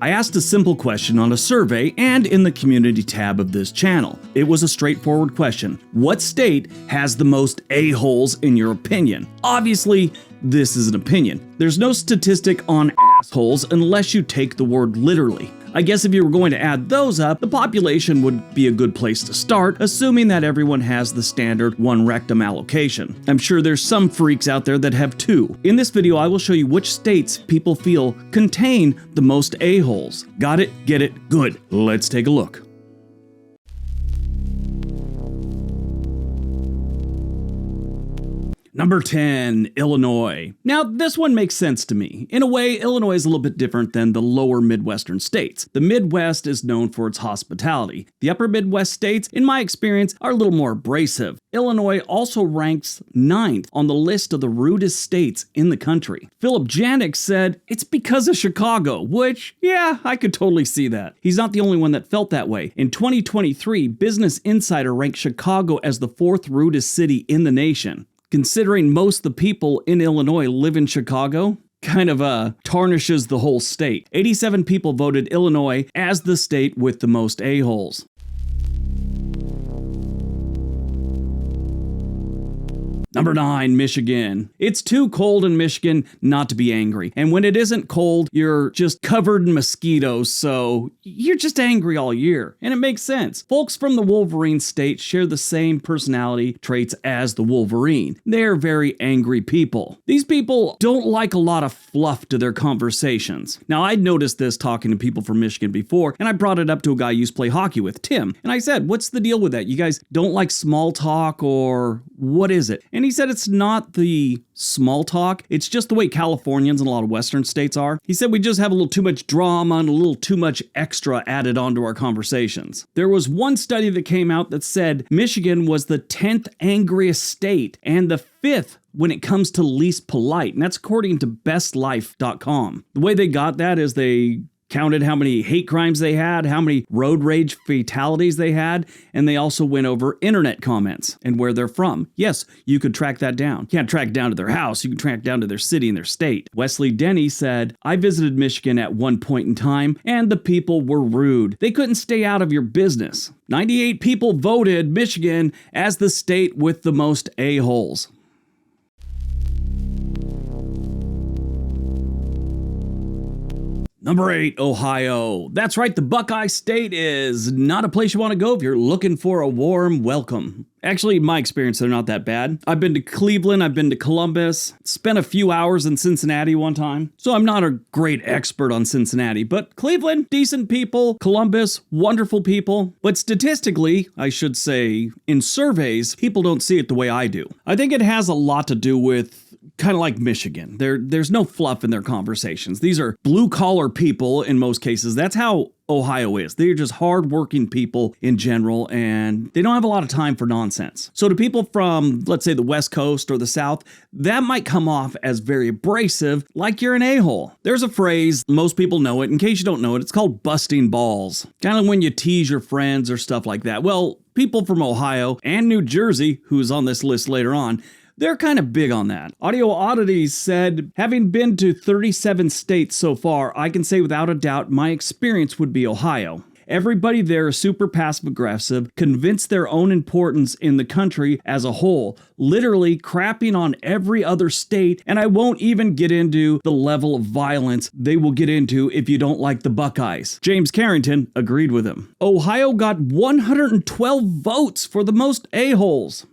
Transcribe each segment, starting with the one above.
I asked a simple question on a survey and in the community tab of this channel. It was a straightforward question. What state has the most a-holes in your opinion? Obviously, this is an opinion. There's no statistic on assholes unless you take the word literally. I guess if you were going to add those up, the population would be a good place to start, assuming that everyone has the standard one rectum allocation. I'm sure there's some freaks out there that have two. In this video, I will show you which states people feel contain the most a-holes. Got it? Get it? Good. Let's take a look. Number 10, Illinois. Now, this one makes sense to me. In a way, Illinois is a little bit different than the lower Midwestern states. The Midwest is known for its hospitality. The upper Midwest states, in my experience, are a little more abrasive. Illinois also ranks 9th on the list of the rudest states in the country. Philip Janik said, it's because of Chicago, which, yeah, I could totally see that. He's not the only one that felt that way. In 2023, Business Insider ranked Chicago as the 4th rudest city in the nation. Considering most of the people in Illinois live in Chicago, kind of tarnishes the whole state. 87 people voted Illinois as the state with the most a-holes. Number 9, Michigan. It's too cold in Michigan not to be angry. And when it isn't cold, you're just covered in mosquitoes, so you're just angry all year. And it makes sense. Folks from the Wolverine state share the same personality traits as the Wolverine. They're very angry people. These people don't like a lot of fluff to their conversations. Now, I'd noticed this talking to people from Michigan before, and I brought it up to a guy I used to play hockey with, Tim. And I said, what's the deal with that? You guys don't like small talk, or what is it? And he said it's not the small talk, it's just the way Californians and a lot of Western states are. He said we just have a little too much drama and a little too much extra added onto our conversations. There was one study that came out that said Michigan was the 10th angriest state and the 5th when it comes to least polite, and that's according to bestlife.com. The way they got that is they counted how many hate crimes they had, how many road rage fatalities they had, and they also went over internet comments and where they're from. Yes, you could track that down. You can't track down to their house, you can track down to their city and their state. Wesley Denny said, I visited Michigan at one point in time, and the people were rude. They couldn't stay out of your business. 98 people voted Michigan as the state with the most a-holes. Number 8, Ohio. That's right, the Buckeye State is not a place you want to go if you're looking for a warm welcome. Actually, in my experience, they're not that bad. I've been to Cleveland, I've been to Columbus, spent a few hours in Cincinnati one time. So I'm not a great expert on Cincinnati, but Cleveland, decent people. Columbus, wonderful people. But statistically, I should say, in surveys, people don't see it the way I do. I think it has a lot to do with kind of like Michigan. There's no fluff in their conversations. These are blue-collar people in most cases. That's how Ohio is. They're just hardworking people in general, and they don't have a lot of time for nonsense. So to people from, let's say, the West Coast or the South, that might come off as very abrasive, like you're an a-hole. There's a phrase, most people know it. In case you don't know it, it's called busting balls. Kind of when you tease your friends or stuff like that. Well, people from Ohio and New Jersey, who's on this list later on, they're kind of big on that. Audio Oddities said, having been to 37 states so far, I can say without a doubt my experience would be Ohio. Everybody there is super passive-aggressive, convinced their own importance in the country as a whole, literally crapping on every other state, and I won't even get into the level of violence they will get into if you don't like the Buckeyes. James Carrington agreed with him. Ohio got 112 votes for the most a-holes.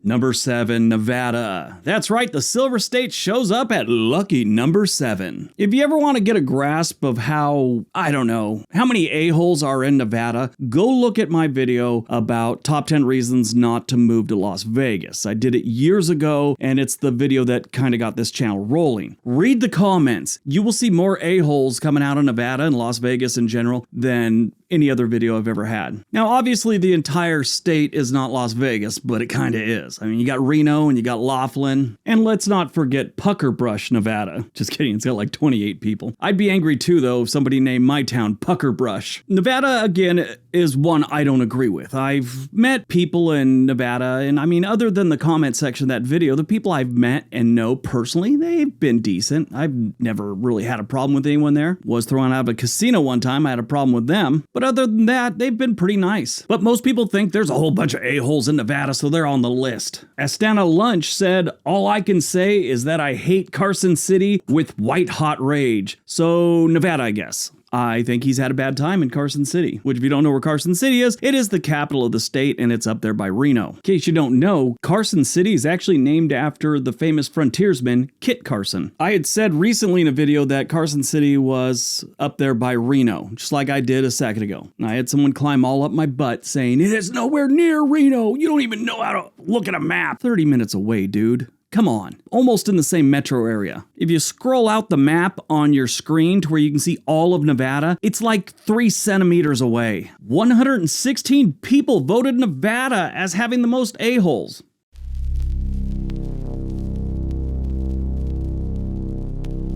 Number 7, Nevada. That's right, the Silver State shows up at lucky number 7. If you ever want to get a grasp of how many a-holes are in Nevada, go look at my video about top 10 reasons not to move to Las Vegas. I did it years ago, and it's the video that kind of got this channel rolling. Read the comments. You will see more a-holes coming out of Nevada and Las Vegas in general than any other video I've ever had. Now, obviously, the entire state is not Las Vegas, but it kind of is. I mean, you got Reno and you got Laughlin. And let's not forget Pucker Brush, Nevada. Just kidding, it's got like 28 people. I'd be angry too, though, if somebody named my town Pucker Brush. Nevada, again, is one I don't agree with. I've met people in Nevada, and I mean, other than the comment section of that video, the people I've met and know personally, they've been decent. I've never really had a problem with anyone there. Was thrown out of a casino one time, I had a problem with them. But other than that, they've been pretty nice. But most people think there's a whole bunch of a-holes in Nevada, so they're on the list. Astana Lunch said, all I can say is that I hate Carson City with white hot rage. So Nevada, I guess. I think he's had a bad time in Carson City, which if you don't know where Carson City is, it is the capital of the state and it's up there by Reno. In case you don't know, Carson City is actually named after the famous frontiersman Kit Carson. I had said recently in a video that Carson City was up there by Reno, just like I did a second ago. I had someone climb all up my butt saying, it is nowhere near Reno. You don't even know how to look at a map. 30 minutes away, dude. Come on, almost in the same metro area. If you scroll out the map on your screen to where you can see all of Nevada, it's like 3 centimeters away. 116 people voted Nevada as having the most a-holes.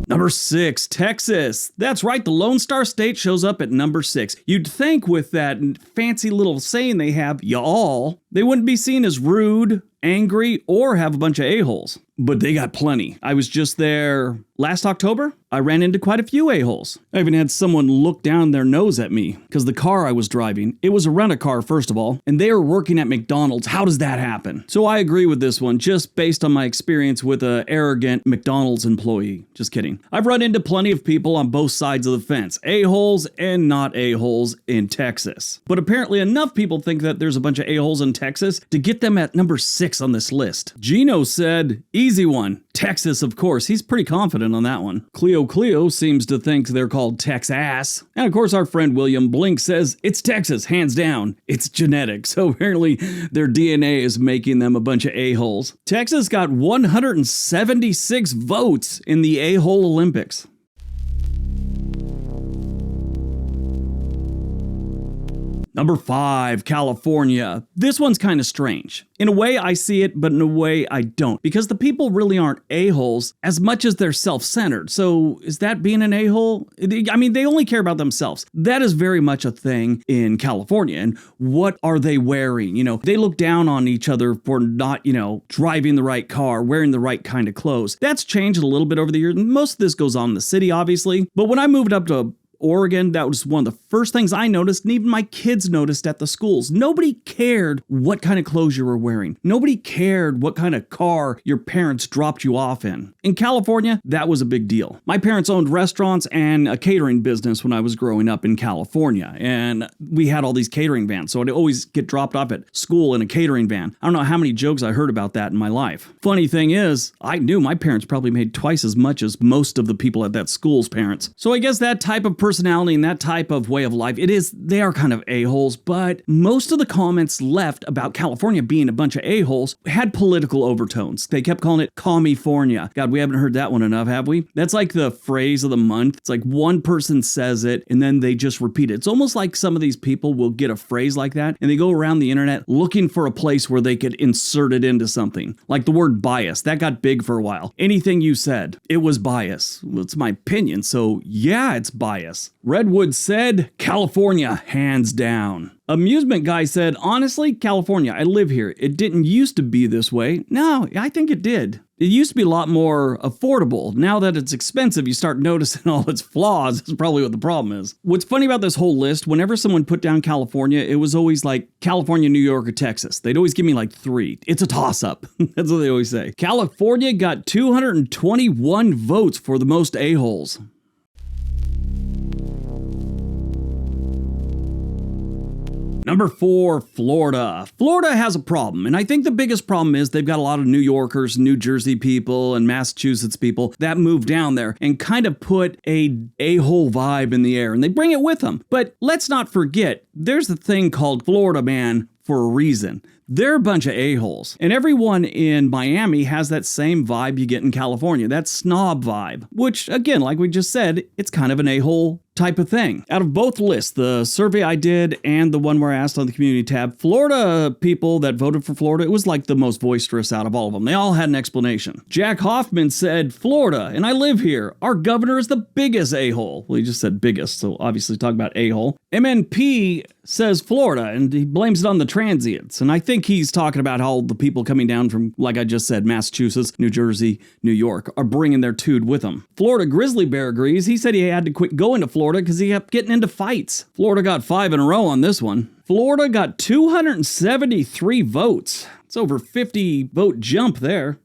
Number 6, Texas. That's right, the Lone Star State shows up at number 6. You'd think with that fancy little saying they have, y'all, they wouldn't be seen as rude, angry, or have a bunch of a-holes. But they got plenty. I was just there last October. I ran into quite a few a-holes. I even had someone look down their nose at me because the car I was driving, it was a rent-a-car first of all, and they were working at McDonald's. How does that happen? So I agree with this one just based on my experience with an arrogant McDonald's employee. Just kidding. I've run into plenty of people on both sides of the fence, a-holes and not a-holes in Texas. But apparently enough people think that there's a bunch of a-holes in Texas to get them at number 6 on this list. Gino said, easy one. Texas, of course. He's pretty confident on that one. Cleo seems to think they're called Texas. And of course, our friend William Blink says it's Texas, hands down. It's genetic. So apparently their DNA is making them a bunch of a-holes. Texas got 176 votes in the a-hole Olympics. Number 5, California. This one's kind of strange. In a way, I see it, but in a way, I don't. Because the people really aren't a-holes as much as they're self-centered. So is that being an a-hole? I mean, they only care about themselves. That is very much a thing in California. And what are they wearing? You know, they look down on each other for not, driving the right car, wearing the right kind of clothes. That's changed a little bit over the years. Most of this goes on in the city, obviously. But when I moved up to Oregon, that was one of the first things I noticed, and even my kids noticed at the schools. Nobody cared what kind of clothes you were wearing. Nobody cared what kind of car your parents dropped you off in. In California, that was a big deal. My parents owned restaurants and a catering business when I was growing up in California, and we had all these catering vans, so I'd always get dropped off at school in a catering van. I don't know how many jokes I heard about that in my life. Funny thing is, I knew my parents probably made twice as much as most of the people at that school's parents. So I guess that type of personality and that type of way of life, they are kind of a-holes, but most of the comments left about California being a bunch of a-holes had political overtones. They kept calling it California. God, we haven't heard that one enough, have we? That's like the phrase of the month. It's like one person says it and then they just repeat it. It's almost like some of these people will get a phrase like that and they go around the internet looking for a place where they could insert it into something. Like the word bias, that got big for a while. Anything you said, it was bias. Well, it's my opinion, so yeah, it's bias. Redwood said, California, hands down. Amusement Guy said, honestly, California, I live here. It didn't used to be this way. No, I think it did. It used to be a lot more affordable. Now that it's expensive, you start noticing all its flaws. That's probably what the problem is. What's funny about this whole list, whenever someone put down California, it was always like California, New York, or Texas. They'd always give me like 3. It's a toss-up. That's what they always say. California got 221 votes for the most a-holes. Number 4, Florida. Florida has a problem, and I think the biggest problem is they've got a lot of New Yorkers, New Jersey people, and Massachusetts people that move down there and kind of put a-hole vibe in the air, and they bring it with them. But let's not forget, there's a thing called Florida man for a reason. They're a bunch of a-holes. And everyone in Miami has that same vibe you get in California, that snob vibe, which, again, like we just said, it's kind of an a-hole type of thing. Out of both lists, the survey I did and the one where I asked on the community tab, Florida people that voted for Florida, it was like the most boisterous out of all of them. They all had an explanation. Jack Hoffman said, Florida, and I live here. Our governor is the biggest a-hole. Well, he just said biggest, so obviously talk about a-hole. MNP says Florida, and he blames it on the transients. And I think he's talking about how the people coming down from, like I just said, Massachusetts, New Jersey, New York, are bringing their tood with them. Florida grizzly bear agrees. He said he had to quit going to Florida because he kept getting into fights. Florida got 5 in a row on this one. Florida got 273 votes. It's over 50 vote jump there.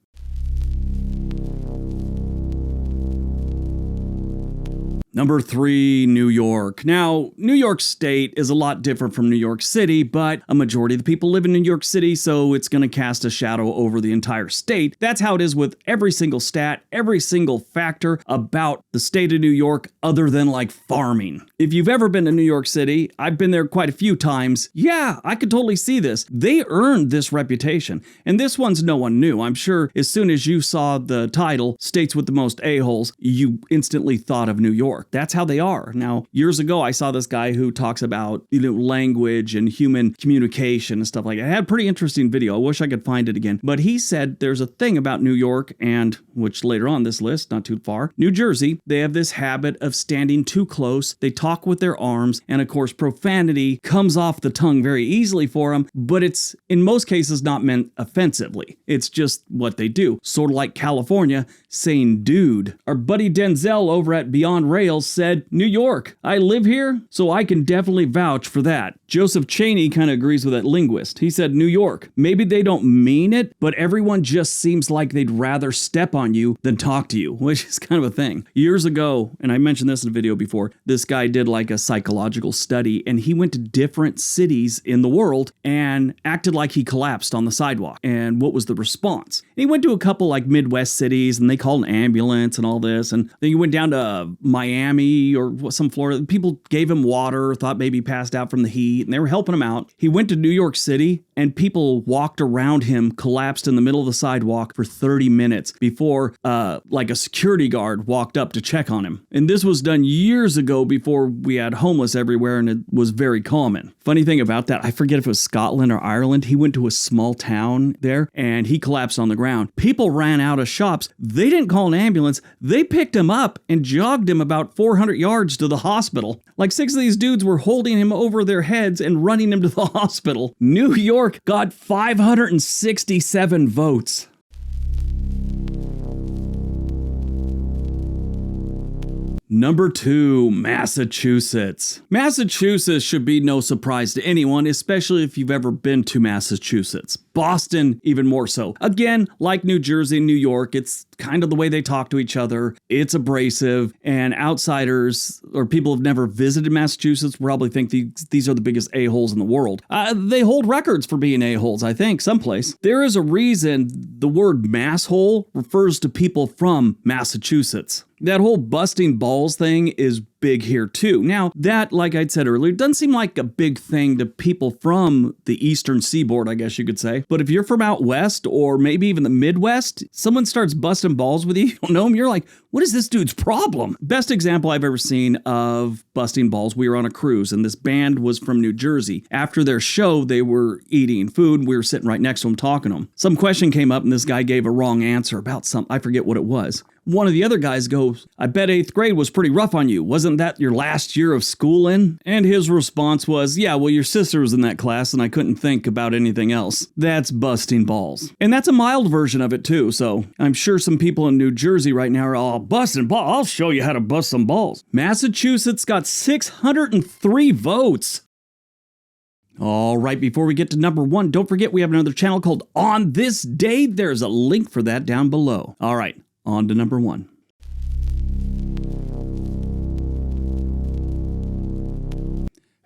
Number 3, New York. Now, New York State is a lot different from New York City, but a majority of the people live in New York City, so it's going to cast a shadow over the entire state. That's how it is with every single stat, every single factor about the state of New York other than like farming. If you've ever been to New York City, I've been there quite a few times. Yeah, I could totally see this. They earned this reputation, and this one's no one new. I'm sure as soon as you saw the title, States with the Most A-Holes, you instantly thought of New York. That's how they are. Now, years ago, I saw this guy who talks about, language and human communication and stuff like that. I had a pretty interesting video. I wish I could find it again. But he said there's a thing about New York and, which later on this list, not too far, New Jersey, they have this habit of standing too close. They talk with their arms. And of course, profanity comes off the tongue very easily for them, but it's in most cases not meant offensively. It's just what they do. Sort of like California saying dude. Our buddy Denzel over at Beyond Rails said, New York, I live here, so I can definitely vouch for that. Joseph Cheney kind of agrees with that linguist. He said, New York, maybe they don't mean it, but everyone just seems like they'd rather step on you than talk to you, which is kind of a thing. Years ago, and I mentioned this in a video before, this guy did like a psychological study, and he went to different cities in the world and acted like he collapsed on the sidewalk. And what was the response? And he went to a couple like Midwest cities, and they called an ambulance and all this, and then he went down to Miami or some Florida. People gave him water, thought maybe he passed out from the heat, and they were helping him out. He went to New York City, and people walked around him, collapsed in the middle of the sidewalk for 30 minutes before like a security guard walked up to check on him. And this was done years ago before we had homeless everywhere, and it was very common. Funny thing about that, I forget if it was Scotland or Ireland. He went to a small town there, and he collapsed on the ground. People ran out of shops. They didn't call an ambulance. They picked him up and jogged him about 400 yards to the hospital. Like 6 of these dudes were holding him over their heads and running him to the hospital. New York got 567 votes. Number 2, Massachusetts. Massachusetts should be no surprise to anyone, especially if you've ever been to Massachusetts. Boston, even more so. Again, like New Jersey and New York, it's kind of the way they talk to each other. It's abrasive, and outsiders or people who've never visited Massachusetts probably think these are the biggest a-holes in the world. They hold records for being a-holes, I think, someplace. There is a reason the word masshole refers to people from Massachusetts. That whole busting balls thing is big here too. Now, that, like I'd said earlier, doesn't seem like a big thing to people from the eastern seaboard, I guess you could say. But if you're from out west or maybe even the Midwest, someone starts busting balls with you, you don't know them, you're like, what is this dude's problem? Best example I've ever seen of busting balls, we were on a cruise and this band was from New Jersey. After their show, they were eating food. We were sitting right next to them talking to them. Some question came up and this guy gave a wrong answer about something. I forget what it was. One of the other guys goes, I bet 8th grade was pretty rough on you. Wasn't that your last year of schooling? And his response was, yeah, well, your sister was in that class and I couldn't think about anything else. That's busting balls. And that's a mild version of it too. So I'm sure some people in New Jersey right now are all busting balls. I'll show you how to bust some balls. Massachusetts got 603 votes. All right, before we get to number 1, don't forget we have another channel called On This Day. There's a link for that down below. All right. On to number 1.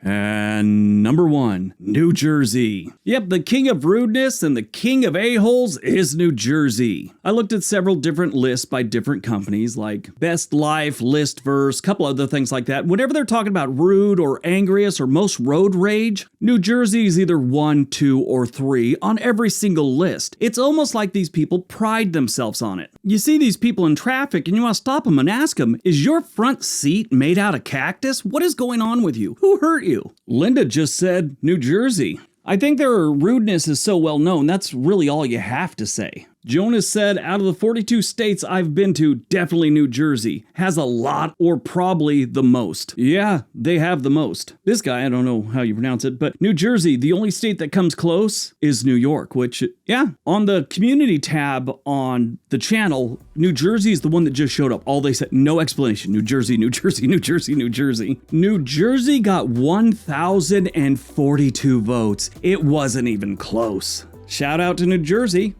And number 1, New Jersey. Yep, the king of rudeness and the king of a-holes is New Jersey. I looked at several different lists by different companies like Best Life, Listverse, couple other things like that. Whenever they're talking about rude or angriest or most road rage, New Jersey is either 1, 2, or 3 on every single list. It's almost like these people pride themselves on it. You see these people in traffic and you want to stop them and ask them, is your front seat made out of cactus? What is going on with you? Who hurt you? Linda just said New Jersey. I think their rudeness is so well known, that's really all you have to say. Jonas said, out of the 42 states I've been to, definitely New Jersey has a lot or probably the most. Yeah, they have the most. This guy, I don't know how you pronounce it, but New Jersey, the only state that comes close is New York, which, yeah, on the community tab on the channel, New Jersey is the one that just showed up. All they said, no explanation. New Jersey, New Jersey, New Jersey, New Jersey. New Jersey got 1,042 votes. It wasn't even close. Shout out to New Jersey.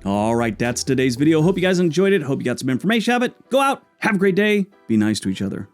All right, that's today's video. Hope you guys enjoyed it. Hope you got some information out of it. Go out, have a great day, be nice to each other.